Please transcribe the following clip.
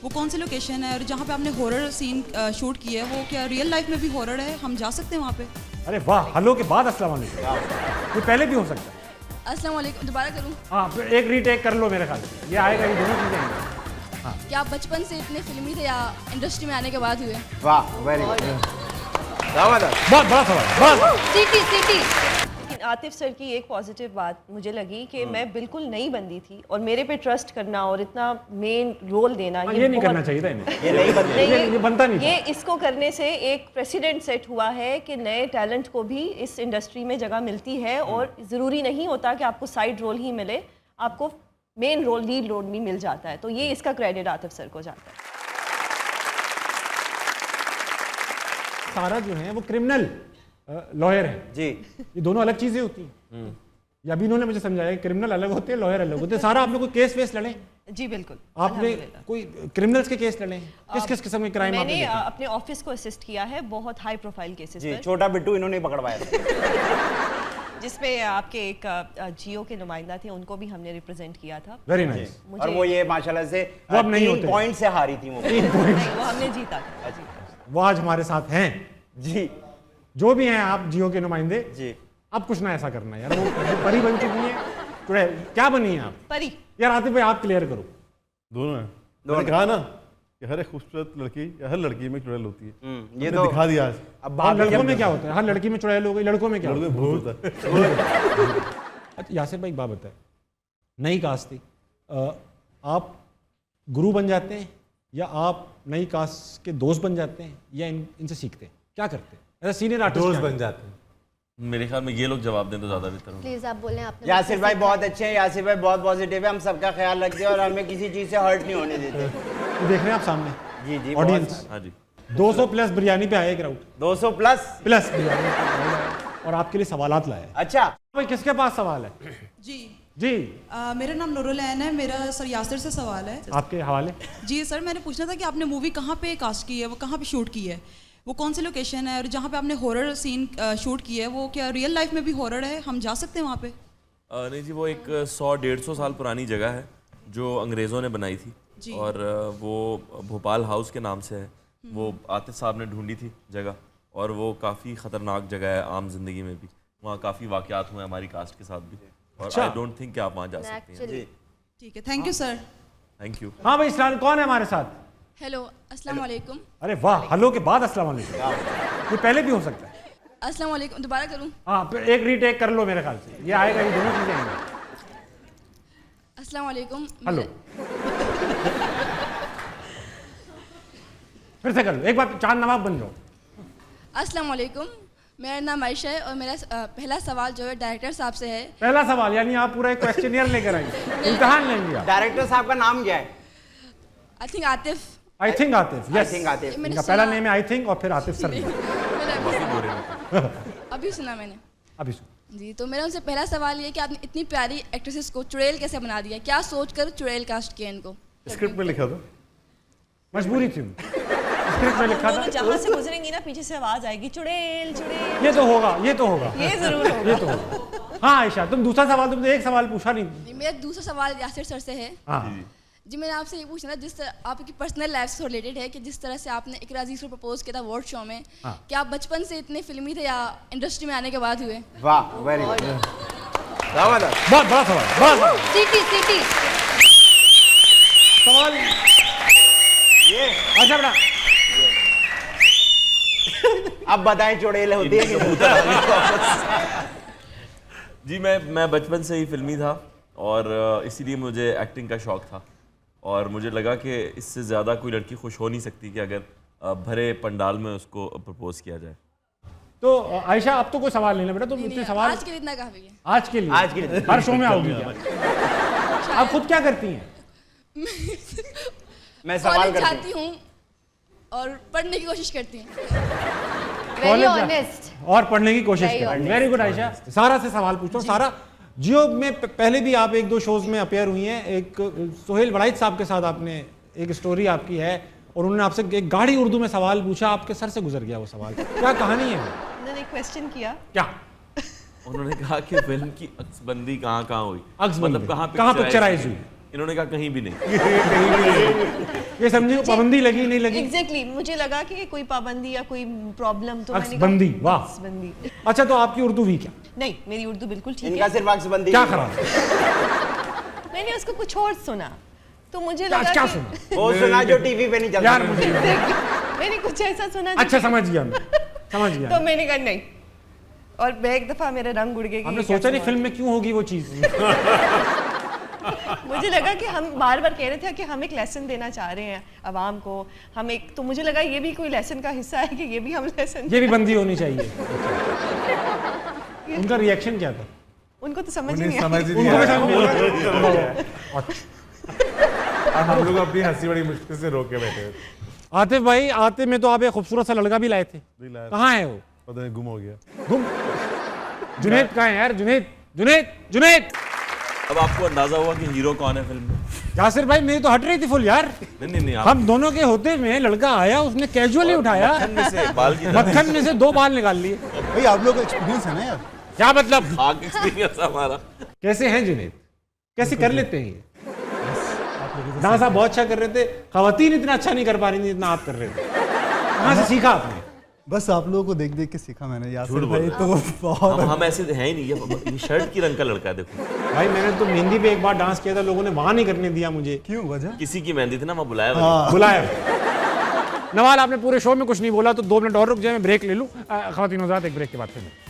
वो कौन सी लोकेशन है और जहाँ पे आपने हॉरर सीन शूट किया है वो क्या रियल लाइफ में भी हॉरर है? हम जा सकते हैं वहाँ पे? अरे वाह, हेलो के बाद अस्सलाम वालेकुम। ये पहले भी हो सकता है। अस्सलाम वालेकुम। दोबारा करूँ? हाँ, फिर एक रीटेक कर लो, मेरे ख्याल से ये आएगा, ये दोनों चीजें आएंगी। क्या आप बचपन से इतने फिल्मी थे या इंडस्ट्री में आने के बाद हुए? वाह, वेरी गुड। बहुत बड़ा सवाल, बहुत। लेकिन आतिफ सर की एक पॉजिटिव बात मुझे लगी कि मैं बिल्कुल नई बंदी थी और मेरे पे ट्रस्ट करना और इतना मेन रोल देना ये नहीं करना चाहिए था इन्हें। ये नहीं बनती। ये बनता नहीं था। ये इसको करने से एक प्रेसिडेंट सेट हुआ है कि नए टैलेंट को भी इस इंडस्ट्री में जगह मिलती है और ज़रूरी नहीं होता कि आपको साइड रोल ही मिले, आपको मेन रोल, लीड रोल भी मिल जाता है। तो ये इसका क्रेडिट आतिफ सर को जाता है। सारा जो है वो क्रिमिनल लॉयर है जी। ये दोनों अलग चीजें होती हैं। या अभी इन्होंने मुझे समझाया कि क्रिमिनल अलग होते हैं, लॉयर अलग होते हैं। सारा आपने कोई केस वेस लड़े? जी बिल्कुल। आपने कोई क्रिमिनल्स के केस लड़े? किस किस किस्म के क्राइम आपने मैंने देखे? अपने ऑफिस को असिस्ट किया है बहुत हाई प्रोफाइल केसेस जी, पर, छोटा बिट्टू इन्होंने पकड़वाया था। जिसमें आपके एक जियो के नुमाइंदा थे, उनको भी हमने रिप्रेजेंट किया था। Very nice. और वो ये माशाल्लाह से वो अब नहीं 3 होते। पॉइंट से हारी थी वो। 3 पॉइंट नहीं, वो हमने जीता था। वो आज हमारे साथ हैं। जी जो भी हैं आप जियो के नुमाइंदे, जी। अब कुछ ना ऐसा करना यार। वो परी बन चुकी है, चुड़ैल क्या बनी है आप? परी। यार आतिफ भाई आप क्लियर करो। दोनों है। मैंने कहा ना कि हर एक खूबसूरत लड़की या हर लड़की में चुड़ैल होती है। ये हमने तो दिखा दिया आज। अब हाँ, बात लड़कों में क्या होता है? हर लड़की में चुड़ैल हो गई, लड़कों में क्या होता लड़के भूत होता है। है? अच्छा, यासिर भाई एक बात बताए, नई कास्ट थी, आप गुरु बन जाते हैं या आप नई कास्ट के दोस्त बन जाते हैं या इनसे सीखते हैं? क्या करते हैं एज सीनियर आर्टिस्ट? दोस्त बन जाते हैं। मेरे ख्याल में ये लोग जवाब दें तो ज़्यादा बेहतर होगा। प्लीज आप बोलें। आपने यासिर भाई बहुत अच्छे हैं, यासिर भाई बहुत पॉजिटिव है, हम सबका ख्याल रखते हैं और हमें किसी चीज़ से हर्ट नहीं होने देते। ये देख रहे हैं आप सामने जी जी। ऑडियंस, हाँ जी। 200 प्लस बिरयानी पे आए क्राउड, 200 प्लस। प्लस बिरयानी, और आपके लिए सवालात लाए। अच्छा भाई किसके पास सवाल है? जी जी मेरा नाम नूरुलैन है। मेरा सर यासिर से सवाल है। आपके हवाले। जी सर, मैंने पूछना था कि आपने मूवी कहाँ पे कास्ट की है, वो कहाँ पे शूट की है, वो कौन सी लोकेशन है और जहाँ पे आपने हॉरर सीन शूट किया है वो क्या रियल लाइफ में भी हॉरर है? हम जा सकते हैं वहाँ पे? नहीं जी, वो एक 100-150 साल पुरानी जगह है जो अंग्रेज़ों ने बनाई थी जी। और वो भोपाल हाउस के नाम से है। वो आतिफ साहब ने ढूंढी थी जगह और वो काफ़ी ख़तरनाक जगह है आम जिंदगी में भी। वहाँ काफ़ी वाक़यात हुए हमारी कास्ट के साथ भी और आई डोंट थिंक कि आप वहाँ जा सकते हैं। ठीक है, thank you sir. Thank you. हाँ भाई इस्लाम कौन है हमारे साथ? हेलो, अस्सलाम वालेकुम। अरे वाह, हेलो के बाद अस्सलाम वालेकुम। ये पहले भी हो सकता है। अस्सलाम वालेकुम। दोबारा करूँ? हाँ, फिर एक रीटेक कर लो, मेरे ख्याल से ये आएगा, ये दोनों चीजें आएंगी। अस्सलाम वालेकुम। हेलो फिर से कर लो, एक बार चांद नवाब बन जाओ। अस्सलाम वालेकुम, मेरा नाम आयशा है और मेरा पहला सवाल जो है डायरेक्टर साहब से है। पहला सवाल यानी आप पूरा एक क्वेश्चनियर लेकर आएंगे, इम्तिहान लेंगे आप। डायरेक्टर साहब का नाम क्या है? I think Atif. I think Atif, I yes. Think Atif. इनका पहला नेम है आई थिंक और फिर आतिफ सर। अभी सुना मैंने। अभी सुन। जी, तो मेरा उनसे पहला सवाल ये कि आपने इतनी प्यारी एक्ट्रेसेस को चुड़ैल कैसे बना दिया? क्या सोचकर चुड़ैल कास्ट किया इनको? स्क्रिप्ट में लिखा था। मजबूरी थी, स्क्रिप्ट में लिखा था। दोनों जहाँ से गुजरेंगी ना पीछे से आवाज आएगी, चुड़ैल चुड़ैल। ये तो होगा, ये तो होगा, ये जरूर होगा। ये तो होगा। हाँ आयशा, तुम दूसरा सवाल, तुमने एक सवाल पूछा नहीं। जी, मेरा दूसरा सवाल यासिर सर से है। हाँ जी, मैंने आपसे ये पूछना था, जिस तरह आपकी पर्सनल लाइफ से रिलेटेड है कि जिस तरह से आपने इकरा अजीज को प्रपोज किया था अवार्ड शो में, क्या आप बचपन से इतने फिल्मी थे या इंडस्ट्री में आने के बाद हुए? वाह, वेरी गुड। बहुत बड़ा सवाल, बहुत बड़ा सीटी सवाल। ये अच्छा बेटा, अब बताएं चुड़ैल होती है कि नहीं? जी, मैं बचपन से ही फिल्मी था और इसीलिए मुझे एक्टिंग का शौक़ था और मुझे लगा कि इससे ज़्यादा कोई लड़की खुश हो नहीं सकती कि अगर भरे पंडाल में उसको प्रपोज किया जाए। तो आयशा अब तो कोई सवाल नहीं है बेटा, तुम इतने सवाल आज के लिए इतना काफी है। आज के लिए, आज के लिए हर शो में आओगी क्या? आप खुद क्या करती हैं? मैं सवाल कॉलेज करती जाती हूँ और पढ़ने की कोशिश करती हूँ। Very college honest. और पढ़ने की कोशिश Very करती हैं। Very good Ayesha. सारा से सवाल पूछो। सारा जियो में पहले भी आप 1-2 शोज में अपेयर हुई हैं। एक सोहेल वड़ाइद साहब के साथ आपने एक स्टोरी आपकी है और उन्होंने आपसे एक गाढ़ी उर्दू में सवाल पूछा, आपके सर से गुजर गया वो सवाल। क्या कहानी है? उन्होंने एक क्वेश्चन किया। क्या उन्होंने कहा कि फिल्म की अक्सबंदी कहाँ हुई, अक्सबंदी मतलब कहाँ पिक्चराइज हुई? इन्होंने कहा कहीं भी नहीं। ये समझिए पाबंदी लगी नहीं लगी। एग्जैक्टली मुझे लगा कि कोई पाबंदी या कोई प्रॉब्लम तो मैंने अक्सबंदी, वाह। अक्सबंदी। अच्छा तो आपकी उर्दू भी क्या नहीं मेरी उर्दू बिल्कुल ठीक इनका है। सिर्फ अक्सबंदी क्या नहीं है। खराब मैंने उसको कुछ और सुना तो मुझे क्या लगा क्या कि सुना वो सुना जो टीवी पे नहीं चलता। यार मुझे मैंने कुछ ऐसा सुना अच्छा समझ गया मैं समझ गया तो मैंने कहा नहीं, और मैं एक दफा मेरे रंग उड़ गए कि हमने ये क्या सोचा नहीं हुआ। फिल्म में क्यों होगी वो चीज। मुझे लगा कि हम बार बार कह रहे थे कि हम एक लेसन देना चाह रहे हैं आवाम को, हम एक, तो मुझे लगा ये भी कोई लेसन का हिस्सा है कि ये भी हम लेसन। ये भी बंदी होनी चाहिए। उनका रिएक्शन क्या था? उनको तो समझ ही नहीं समझ आई। ही नहीं उनको भी आया। समझ नहीं आया। अच्छा। और हम लोग अपनी हंसी बड़ी मुश्किल से रोके बैठे थे। आतिफ भाई, आते में तो आप एक खूबसूरत सा लड़का भी लाए थे, नहीं लाया, कहाँ है वो? पता नहीं गुम हो गया। गुम। जुनैद कहाँ है यार? जुनैद जुनैद जुनैद। अब आपको अंदाजा हुआ कि हीरो कौन है फिल्म में? यासिर भाई मेरी तो हट रही थी फुल यार। नहीं आप हम दोनों के होते में लड़का आया, उसने कैजुअली उठाया, मक्खन में से बाल की तरह मक्खन में से 2 बाल निकाल लिए। भाई आप लोग का एक्सपीरियंस है ना यार। क्या मतलब? खाक एक्सपीरियंस हमारा। कैसे हैं जुनैद? कैसे कर लेते हैं ये? दादा साहब बहुत अच्छा कर रहे थे, खवातीन इतना अच्छा नहीं कर पा रही थी जितना आप कर रहे थे। कहाँ से सीखा आपने? बस आप लोगों को देख देख के सीखा मैंने। यासिर झूठ बोल भाई रहा तो बहुत हम ऐसे हैं ही नहीं। ये शर्ट की रंग का लड़का है, देखो। भाई मैंने तो मेहंदी पे एक बार डांस किया था, लोगों ने वहां नहीं करने दिया मुझे। क्यों वजह? किसी की मेहंदी थी ना, मैं बुलाया हुआ बुलाया। नवाल आपने पूरे शो में कुछ नहीं बोला, तो 2 मिनट और रुक जाए, मैं ब्रेक ले लूं। खवातीन हज़रात, एक ब्रेक के बाद फिर